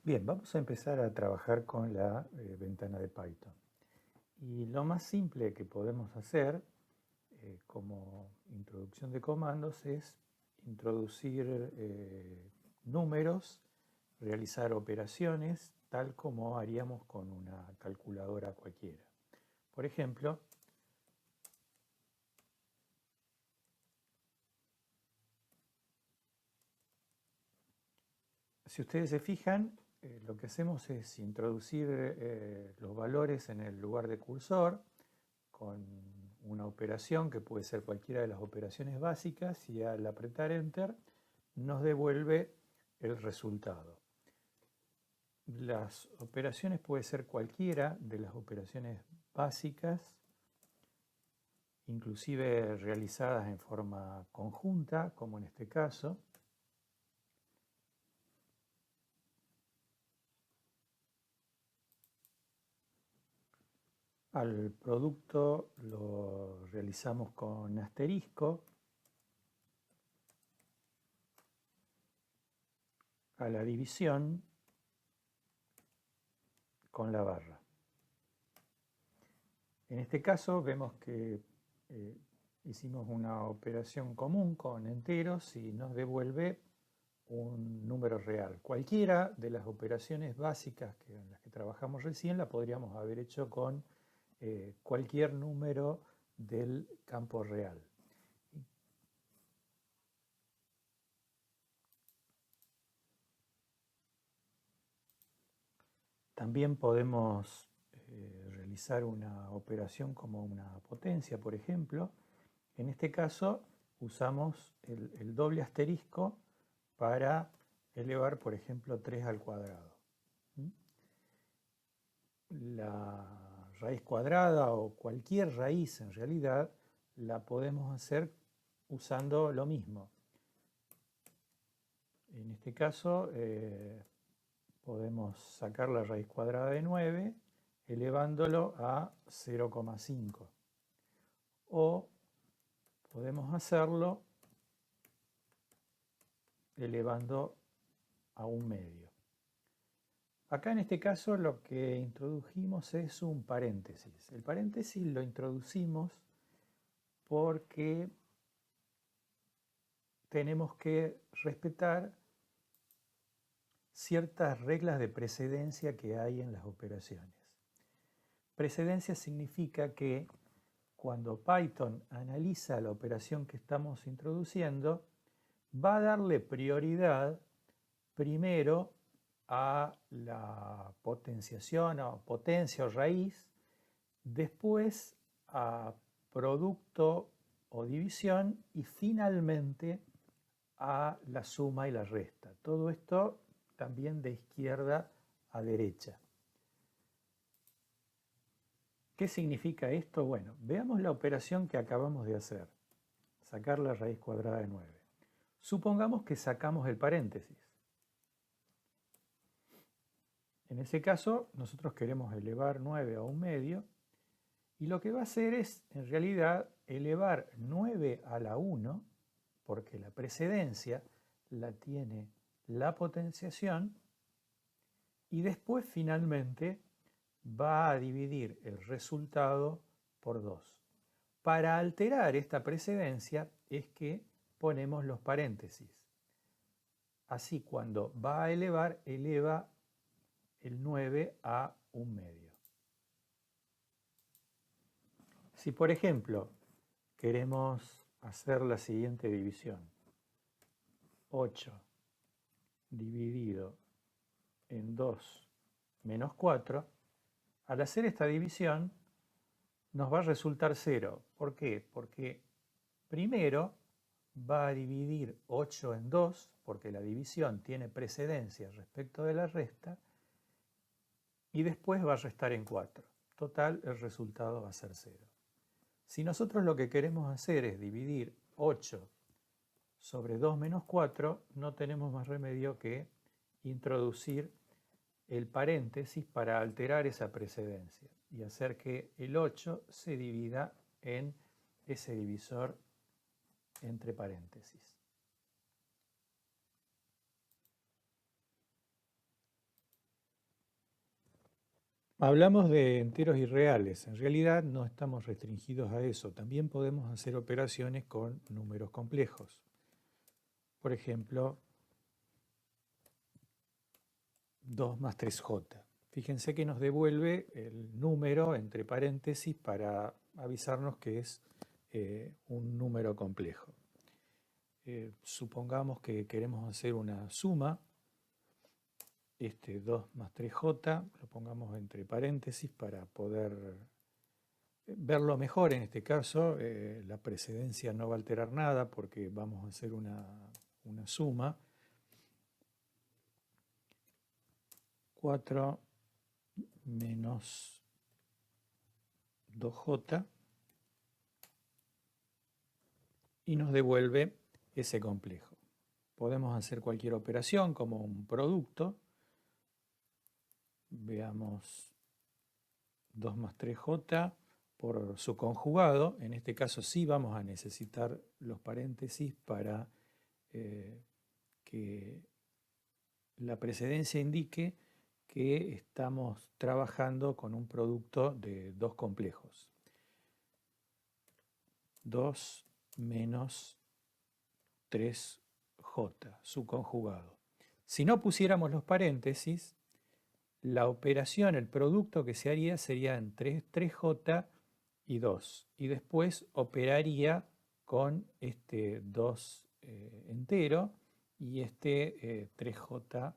Bien, vamos a empezar a trabajar con la ventana de Python. Y lo más simple que podemos hacer como introducción de comandos es introducir números, realizar operaciones, tal como haríamos con una calculadora cualquiera. Por ejemplo, si ustedes se fijan, lo que hacemos es introducir los valores en el lugar de cursor con una operación que puede ser cualquiera de las operaciones básicas y al apretar Enter nos devuelve el resultado. Las operaciones puede ser cualquiera de las operaciones básicas, inclusive realizadas en forma conjunta, como en este caso. Al producto lo realizamos con asterisco. A la división con la barra. En este caso vemos que hicimos una operación común con enteros y nos devuelve un número real. Cualquiera de las operaciones básicas en las que trabajamos recién la podríamos haber hecho con cualquier número del campo real. También podemos realizar una operación como una potencia, por ejemplo. En este caso usamos el doble asterisco para elevar, por ejemplo, 3 al cuadrado. La raíz cuadrada o cualquier raíz en realidad la podemos hacer usando lo mismo. En este caso podemos sacar la raíz cuadrada de 9 elevándolo a 0,5. O podemos hacerlo elevando a 1/2. Acá en este caso lo que introdujimos es un paréntesis. El paréntesis lo introducimos porque tenemos que respetar ciertas reglas de precedencia que hay en las operaciones. Precedencia significa que cuando Python analiza la operación que estamos introduciendo, va a darle prioridad primero a la potenciación o potencia o raíz, después a producto o división y finalmente a la suma y la resta. Todo esto también de izquierda a derecha. ¿Qué significa esto? Bueno, veamos la operación que acabamos de hacer. Sacar la raíz cuadrada de 9. Supongamos que sacamos el paréntesis. En ese caso, nosotros queremos elevar 9 a 1/2 y lo que va a hacer es, en realidad, elevar 9 a la 1, porque la precedencia la tiene la potenciación, y después finalmente va a dividir el resultado por 2. Para alterar esta precedencia es que ponemos los paréntesis. Así cuando va a elevar, eleva el 9 a 1/2. Si por ejemplo queremos hacer la siguiente división, 8 dividido en 2 menos 4, al hacer esta división nos va a resultar 0. ¿Por qué? Porque primero va a dividir 8 en 2, porque la división tiene precedencia respecto de la resta, y después va a restar en 4. Total, el resultado va a ser 0. Si nosotros lo que queremos hacer es dividir 8 sobre 2 menos 4, no tenemos más remedio que introducir el paréntesis para alterar esa precedencia y hacer que el 8 se divida en ese divisor entre paréntesis. Hablamos de enteros irreales. En realidad no estamos restringidos a eso. También podemos hacer operaciones con números complejos. Por ejemplo, 2 más 3j. Fíjense que nos devuelve el número entre paréntesis para avisarnos que es un número complejo. Supongamos que queremos hacer una suma. 2 más 3j, lo pongamos entre paréntesis para poder verlo mejor. En este caso, la precedencia no va a alterar nada porque vamos a hacer una suma. 4 menos 2j y nos devuelve ese complejo. Podemos hacer cualquier operación como un producto. Veamos 2 más 3j por su conjugado. En este caso sí vamos a necesitar los paréntesis para que la precedencia indique que estamos trabajando con un producto de dos complejos. 2 menos 3j, su conjugado. Si no pusiéramos los paréntesis, la operación, el producto que se haría sería entre 3j y 2. Y después operaría con este 2 entero y este 3j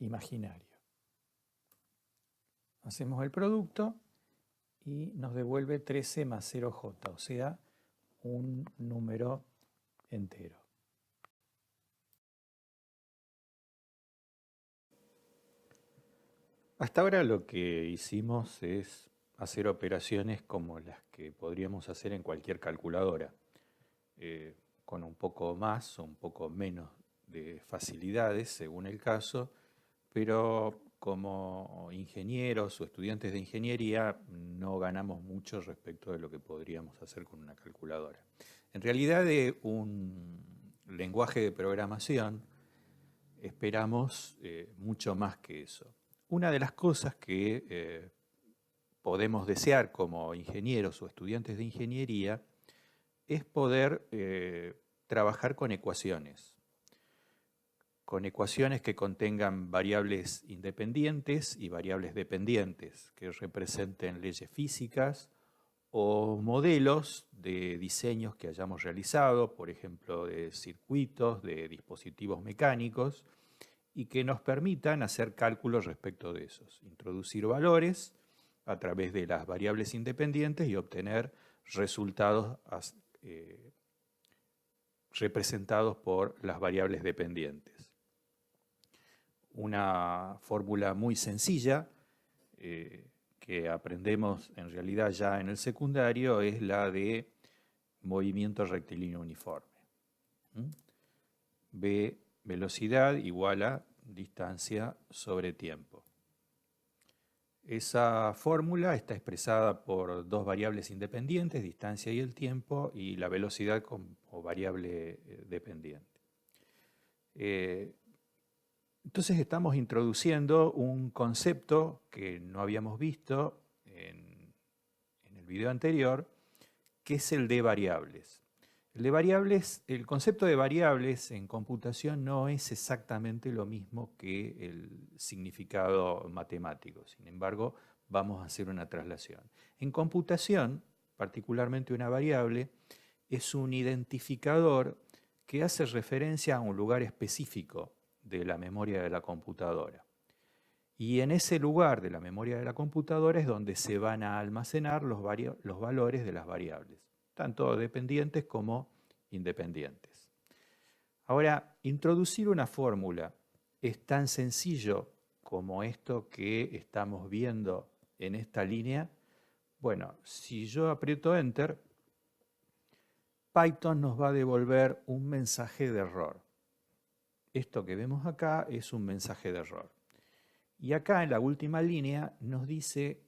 imaginario. Hacemos el producto y nos devuelve 13 más 0j, o sea, un número entero. Hasta ahora lo que hicimos es hacer operaciones como las que podríamos hacer en cualquier calculadora, con un poco más o un poco menos de facilidades según el caso, pero como ingenieros o estudiantes de ingeniería no ganamos mucho respecto de lo que podríamos hacer con una calculadora. En realidad, de un lenguaje de programación esperamos mucho más que eso. Una de las cosas que podemos desear como ingenieros o estudiantes de ingeniería es poder trabajar con ecuaciones que contengan variables independientes y variables dependientes, que representen leyes físicas o modelos de diseños que hayamos realizado, por ejemplo, de circuitos, de dispositivos mecánicos, y que nos permitan hacer cálculos respecto de esos, introducir valores a través de las variables independientes y obtener resultados representados por las variables dependientes. Una fórmula muy sencilla que aprendemos en realidad ya en el secundario es la de movimiento rectilíneo uniforme. V, velocidad igual a distancia sobre tiempo. Esa fórmula está expresada por dos variables independientes, distancia y el tiempo, y la velocidad como variable dependiente. Entonces estamos introduciendo un concepto que no habíamos visto en el video anterior, que es el de variables. El concepto de variables en computación no es exactamente lo mismo que el significado matemático. Sin embargo, vamos a hacer una traslación. En computación, particularmente una variable, es un identificador que hace referencia a un lugar específico de la memoria de la computadora. Y en ese lugar de la memoria de la computadora es donde se van a almacenar los valores de las variables, tanto dependientes como independientes. Ahora, introducir una fórmula es tan sencillo como esto que estamos viendo en esta línea. Bueno, si yo aprieto Enter, Python nos va a devolver un mensaje de error. Esto que vemos acá es un mensaje de error. Y acá en la última línea nos dice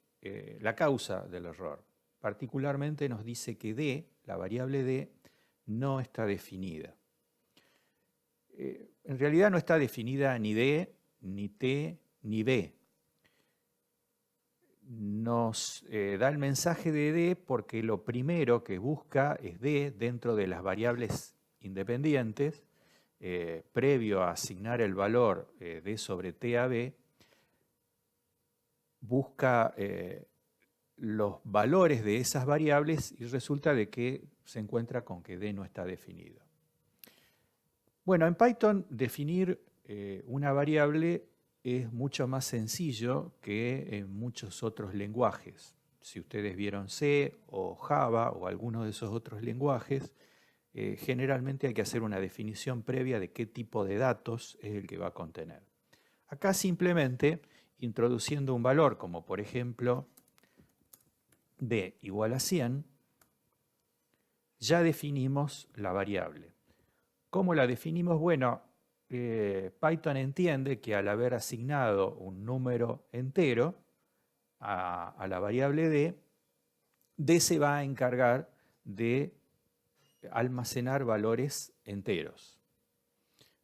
la causa del error. Particularmente nos dice que D, la variable D, no está definida. En realidad no está definida ni D, ni T, ni B. nos da el mensaje de D porque lo primero que busca es D dentro de las variables independientes, previo a asignar el valor D sobre T a B, busca los valores de esas variables y resulta de que se encuentra con que D no está definido. Bueno, en Python definir una variable es mucho más sencillo que en muchos otros lenguajes. Si ustedes vieron C o Java o alguno de esos otros lenguajes, generalmente hay que hacer una definición previa de qué tipo de datos es el que va a contener. Acá simplemente introduciendo un valor como por ejemplo D igual a 100, ya definimos la variable. ¿Cómo la definimos? Bueno, Python entiende que al haber asignado un número entero a la variable D se va a encargar de almacenar valores enteros.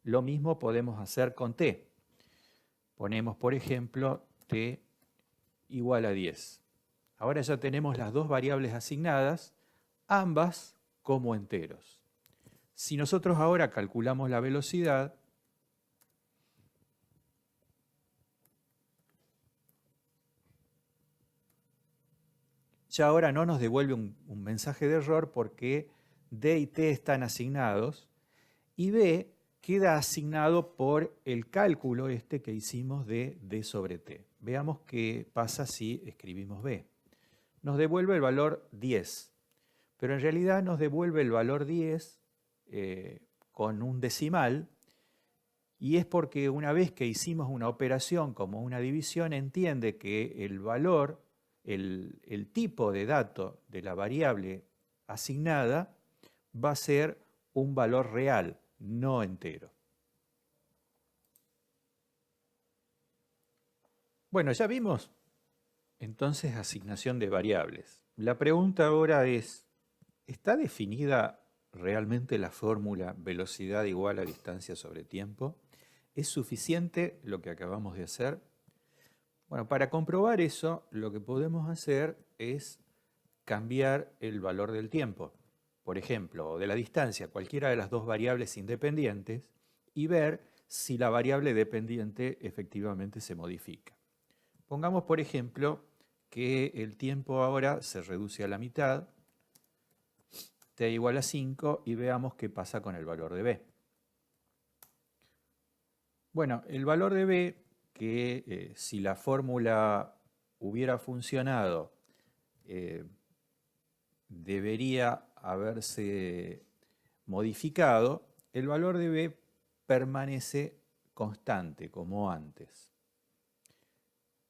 Lo mismo podemos hacer con T. Ponemos, por ejemplo, T igual a 10. Ahora ya tenemos las dos variables asignadas, ambas como enteros. Si nosotros ahora calculamos la velocidad, ya ahora no nos devuelve un mensaje de error porque D y T están asignados y B queda asignado por el cálculo que hicimos de D sobre T. Veamos qué pasa si escribimos B. Nos devuelve el valor 10, pero en realidad nos devuelve el valor 10 con un decimal, y es porque una vez que hicimos una operación como una división, entiende que el valor, el tipo de dato de la variable asignada va a ser un valor real, no entero. Bueno, ya vimos entonces asignación de variables. La pregunta ahora es, ¿está definida realmente la fórmula velocidad igual a distancia sobre tiempo? ¿Es suficiente lo que acabamos de hacer? Bueno, para comprobar eso, lo que podemos hacer es cambiar el valor del tiempo, por ejemplo, o de la distancia, cualquiera de las dos variables independientes, y ver si la variable dependiente efectivamente se modifica. Pongamos, por ejemplo, que el tiempo ahora se reduce a la mitad, T igual a 5, y veamos qué pasa con el valor de B. Bueno, el valor de B, que si la fórmula hubiera funcionado, debería haberse modificado, el valor de B permanece constante como antes.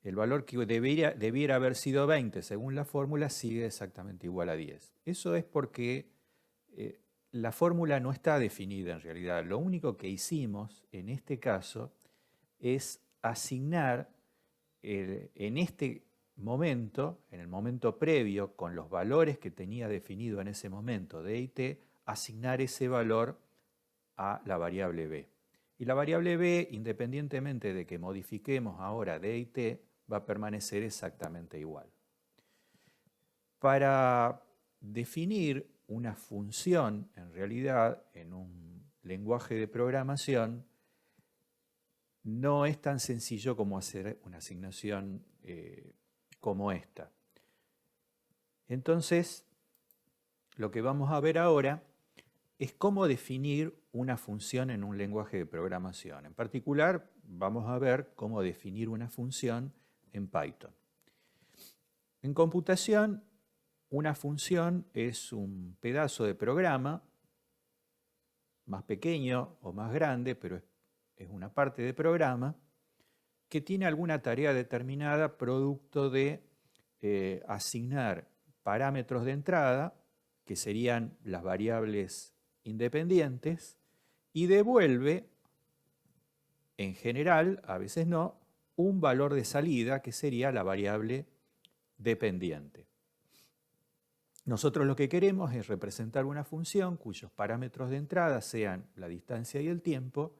El valor que debiera haber sido 20 según la fórmula sigue exactamente igual a 10. Eso es porque la fórmula no está definida en realidad. Lo único que hicimos en este caso es asignar en este momento, en el momento previo, con los valores que tenía definido en ese momento D y T, asignar ese valor a la variable B. Y la variable B, independientemente de que modifiquemos ahora D y T, va a permanecer exactamente igual. Para definir una función, en realidad, en un lenguaje de programación, no es tan sencillo como hacer una asignación como esta. Entonces, lo que vamos a ver ahora es cómo definir una función en un lenguaje de programación. En particular, vamos a ver cómo definir una función en Python. En computación, una función es un pedazo de programa, más pequeño o más grande, pero es una parte de programa, que tiene alguna tarea determinada producto de asignar parámetros de entrada, que serían las variables independientes, y devuelve, en general, a veces no, un valor de salida, que sería la variable dependiente. Nosotros lo que queremos es representar una función cuyos parámetros de entrada sean la distancia y el tiempo,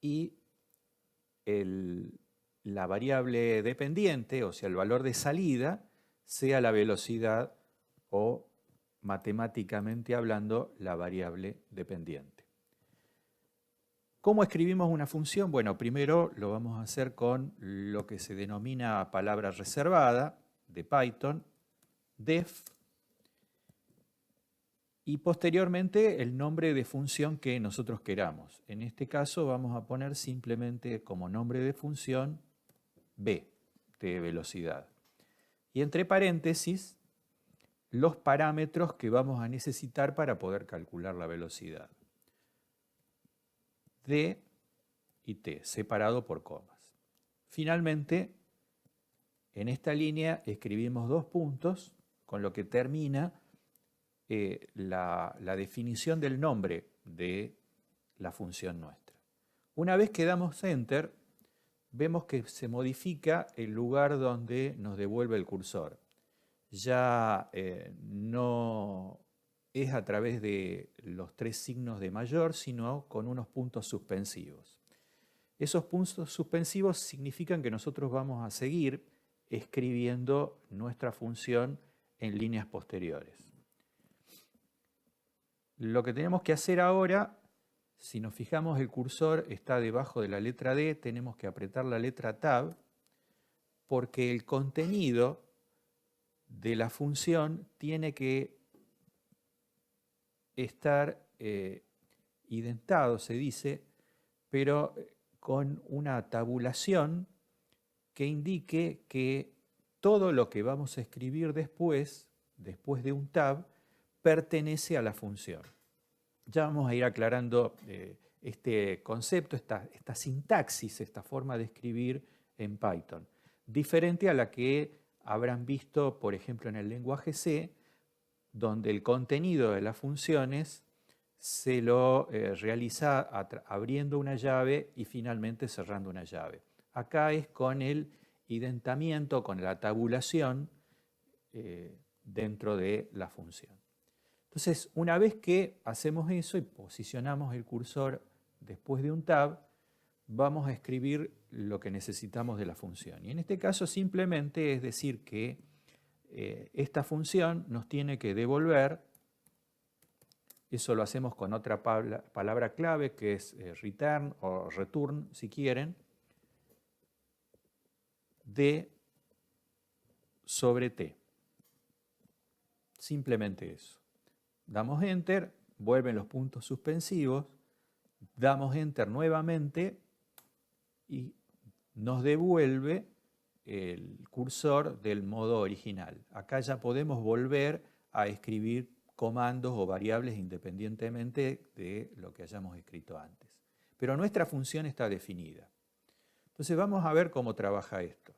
y la variable dependiente, o sea, el valor de salida, sea la velocidad o, matemáticamente hablando, la variable dependiente. ¿Cómo escribimos una función? Bueno, primero lo vamos a hacer con lo que se denomina palabra reservada de Python, def, y posteriormente el nombre de función que nosotros queramos. En este caso vamos a poner simplemente como nombre de función b, de velocidad. Y entre paréntesis, los parámetros que vamos a necesitar para poder calcular la velocidad. D y T, separado por comas. Finalmente, en esta línea escribimos 2 puntos, con lo que termina la definición del nombre de la función nuestra. Una vez que damos Enter, vemos que se modifica el lugar donde nos devuelve el cursor. Ya no es a través de los 3 signos de mayor, sino con unos puntos suspensivos. Esos puntos suspensivos significan que nosotros vamos a seguir escribiendo nuestra función en líneas posteriores. Lo que tenemos que hacer ahora, si nos fijamos, el cursor está debajo de la letra D, tenemos que apretar la letra Tab, porque el contenido de la función tiene que estar identado, se dice, pero con una tabulación que indique que todo lo que vamos a escribir después de un tab, pertenece a la función. Ya vamos a ir aclarando este concepto, esta sintaxis, esta forma de escribir en Python, diferente a la que habrán visto, por ejemplo, en el lenguaje C, donde el contenido de las funciones se lo realiza abriendo una llave y finalmente cerrando una llave. Acá es con el identamiento, con la tabulación dentro de la función. Entonces, una vez que hacemos eso y posicionamos el cursor después de un tab, vamos a escribir lo que necesitamos de la función. Y en este caso simplemente es decir que esta función nos tiene que devolver, eso lo hacemos con otra palabra clave que es return o return si quieren, D sobre T. Simplemente eso. Damos Enter, vuelven los puntos suspensivos, damos Enter nuevamente y nos devuelve el cursor del modo original. Acá ya podemos volver a escribir comandos o variables independientemente de lo que hayamos escrito antes. Pero nuestra función está definida. Entonces vamos a ver cómo trabaja esto.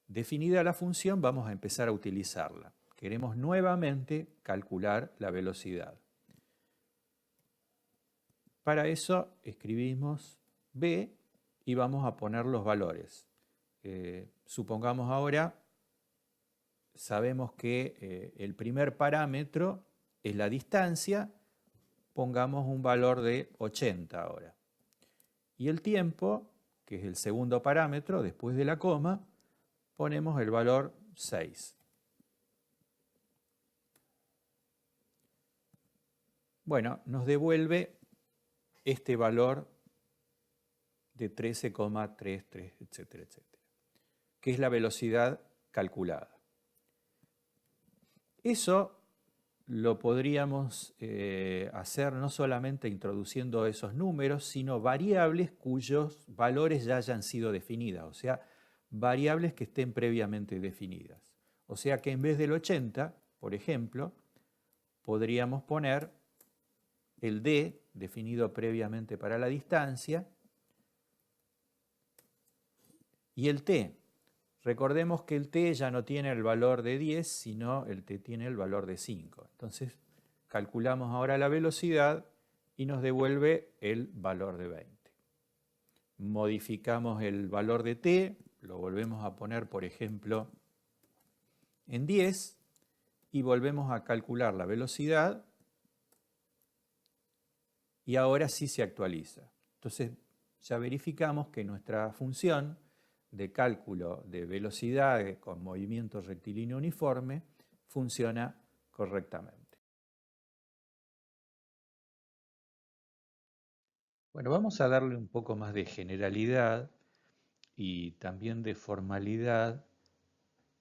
Definida la función, vamos a empezar a utilizarla. Queremos nuevamente calcular la velocidad. Para eso escribimos b y vamos a poner los valores. Supongamos ahora, sabemos que el primer parámetro es la distancia, pongamos un valor de 80 ahora. Y el tiempo, que es el segundo parámetro, después de la coma, ponemos el valor 6. Bueno, nos devuelve este valor de 13,33, etcétera, etcétera, que es la velocidad calculada. Eso lo podríamos hacer no solamente introduciendo esos números, sino variables cuyos valores ya hayan sido definidas, o sea, variables que estén previamente definidas. O sea que en vez del 80, por ejemplo, podríamos poner el D, definido previamente para la distancia, y el T. Recordemos que el T ya no tiene el valor de 10, sino el T tiene el valor de 5. Entonces, calculamos ahora la velocidad y nos devuelve el valor de 20. Modificamos el valor de T, lo volvemos a poner, por ejemplo, en 10 y volvemos a calcular la velocidad y ahora sí se actualiza. Entonces ya verificamos que nuestra función de cálculo de velocidad con movimiento rectilíneo uniforme funciona correctamente. Bueno, vamos a darle un poco más de generalidad y también de formalidad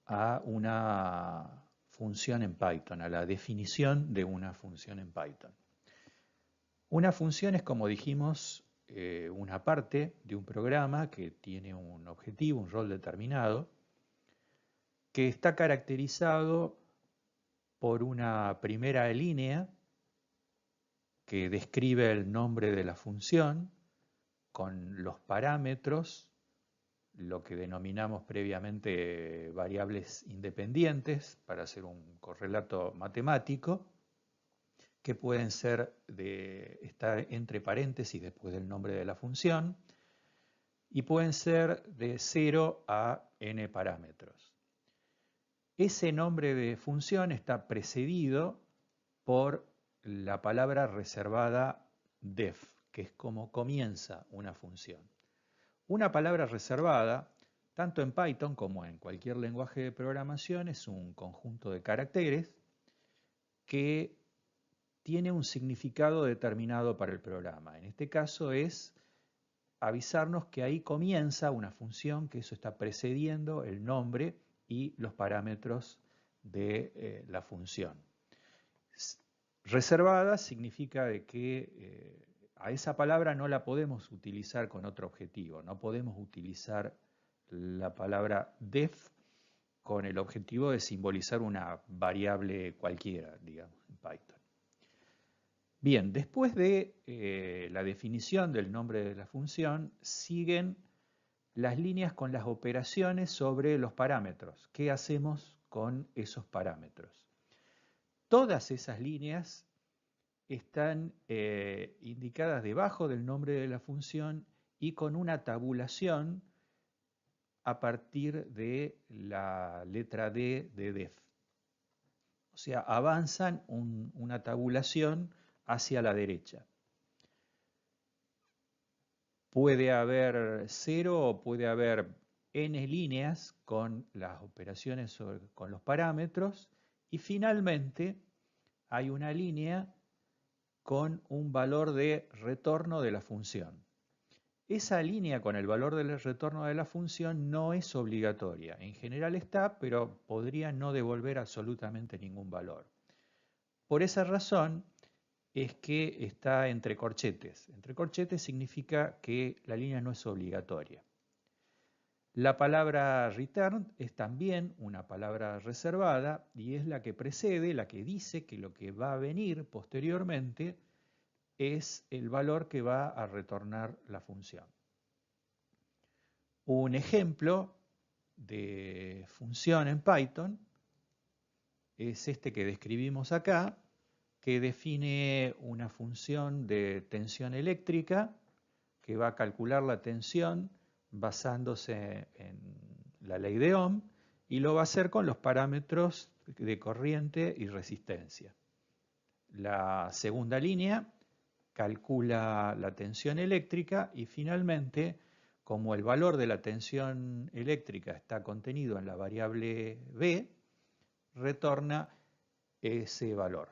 a una función en Python, a la definición de una función en Python. Una función es, como dijimos, una parte de un programa que tiene un objetivo, un rol determinado, que está caracterizado por una primera línea que describe el nombre de la función con los parámetros, lo que denominamos previamente variables independientes para hacer un correlato matemático, que pueden estar entre paréntesis después del nombre de la función, y pueden ser de 0 a n parámetros. Ese nombre de función está precedido por la palabra reservada def, que es como comienza una función. Una palabra reservada, tanto en Python como en cualquier lenguaje de programación, es un conjunto de caracteres que tiene un significado determinado para el programa. En este caso es avisarnos que ahí comienza una función, que eso está precediendo el nombre y los parámetros de la función. Reservada significa de que a esa palabra no la podemos utilizar con otro objetivo. No podemos utilizar la palabra def con el objetivo de simbolizar una variable cualquiera, digamos, en Python. Bien, después de la definición del nombre de la función, siguen las líneas con las operaciones sobre los parámetros. ¿Qué hacemos con esos parámetros? Todas esas líneas están indicadas debajo del nombre de la función y con una tabulación a partir de la letra D de def. O sea, avanzan una tabulación hacia la derecha. Puede haber 0 o puede haber n líneas con las operaciones con los parámetros, y finalmente hay una línea con un valor de retorno de la función. Esa línea con el valor del retorno de la función no es obligatoria. En general está, pero podría no devolver absolutamente ningún valor. Por esa razón es que está entre corchetes. Entre corchetes significa que la línea no es obligatoria. La palabra return es también una palabra reservada y es la que precede, la que dice que lo que va a venir posteriormente es el valor que va a retornar la función. Un ejemplo de función en Python es este que describimos acá, que define una función de tensión eléctrica que va a calcular la tensión basándose en la ley de Ohm, y lo va a hacer con los parámetros de corriente y resistencia. La segunda línea calcula la tensión eléctrica y finalmente, como el valor de la tensión eléctrica está contenido en la variable B, retorna ese valor.